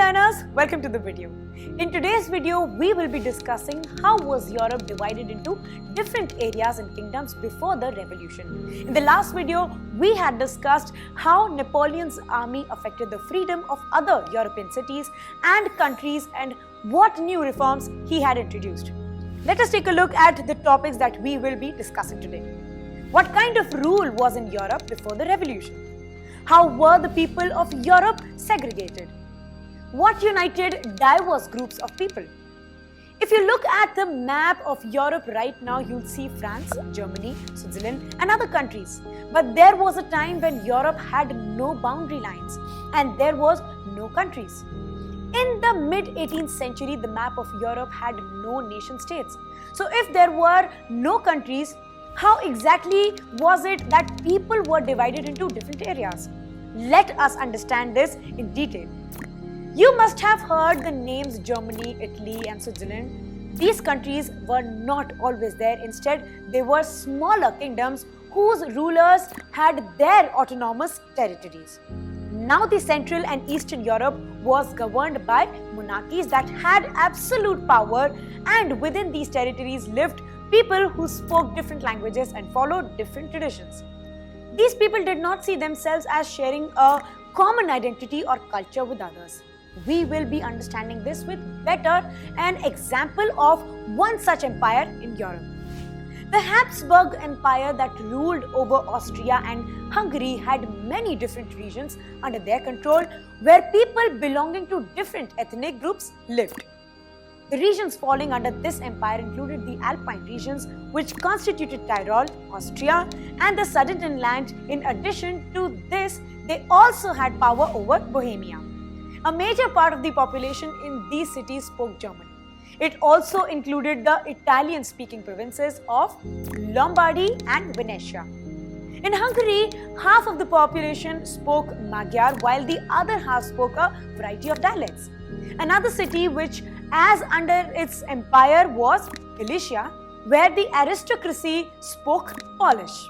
learners, welcome to the video. In today's video, we will be discussing how was Europe divided into different areas and kingdoms before the revolution. In the last video, we had discussed how Napoleon's army affected the freedom of other European cities and countries and what new reforms he had introduced. Let us take a look at the topics that we will be discussing today. What kind of rule was in Europe before the revolution? How were the people of Europe segregated? What united diverse groups of people? If you look at the map of Europe right now, you'll see France, Germany, Switzerland and other countries. But there was a time when Europe had no boundary lines and there was no countries. In the mid-18th century, the map of Europe had no nation states. So if there were no countries, how exactly was it that people were divided into different areas? Let us understand this in detail. You must have heard the names Germany, Italy and Switzerland. These countries were not always there. Instead, they were smaller kingdoms whose rulers had their autonomous territories. Now the Central and Eastern Europe was governed by monarchies that had absolute power, and within these territories lived people who spoke different languages and followed different traditions. These people did not see themselves as sharing a common identity or culture with others. We will be understanding this with better an example of one such empire in Europe. The Habsburg Empire that ruled over Austria and Hungary had many different regions under their control where people belonging to different ethnic groups lived. The regions falling under this empire included the Alpine regions, which constituted Tyrol, Austria, and the Sudetenland. In addition to this, they also had power over Bohemia. A major part of the population in these cities spoke German. It also included the Italian-speaking provinces of Lombardy and Venetia. In Hungary, half of the population spoke Magyar, while the other half spoke a variety of dialects. Another city which as under its empire was Galicia, where the aristocracy spoke Polish.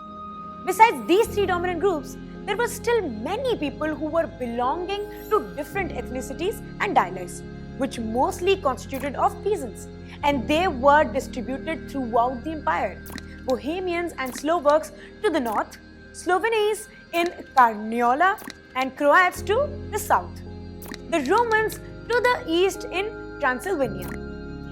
Besides these three dominant groups, there were still many people who were belonging to different ethnicities and dialects, which mostly constituted of peasants, and they were distributed throughout the empire. Bohemians and Slovaks to the north, Slovenes in Carniola, and Croats to the south. The Romans to the east in Transylvania.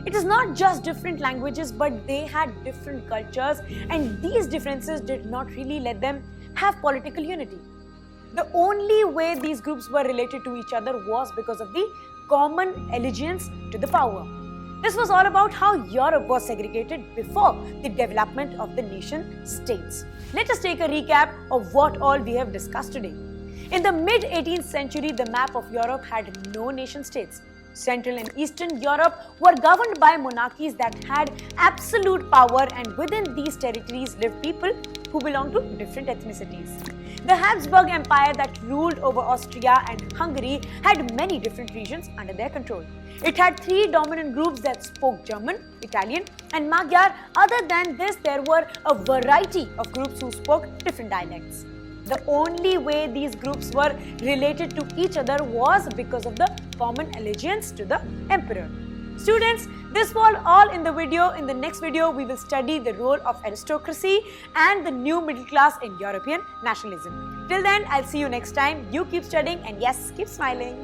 It is not just different languages, but they had different cultures, and these differences did not really let them have political unity. The only way these groups were related to each other was because of the common allegiance to the power. This was all about how Europe was segregated before the development of the nation states. Let us take a recap of what all we have discussed today. In the mid-18th century, the map of Europe had no nation states. Central and Eastern Europe were governed by monarchies that had absolute power, and within these territories lived people who belonged to different ethnicities. The Habsburg Empire that ruled over Austria and Hungary had many different regions under their control. It had three dominant groups that spoke German, Italian and Magyar. Other than this, there were a variety of groups who spoke different dialects. The only way these groups were related to each other was because of the common allegiance to the emperor. Students, this was all in the video. In the next video, we will study the role of aristocracy and the new middle class in European nationalism. Till then, I'll see you next time. You keep studying and yes, keep smiling.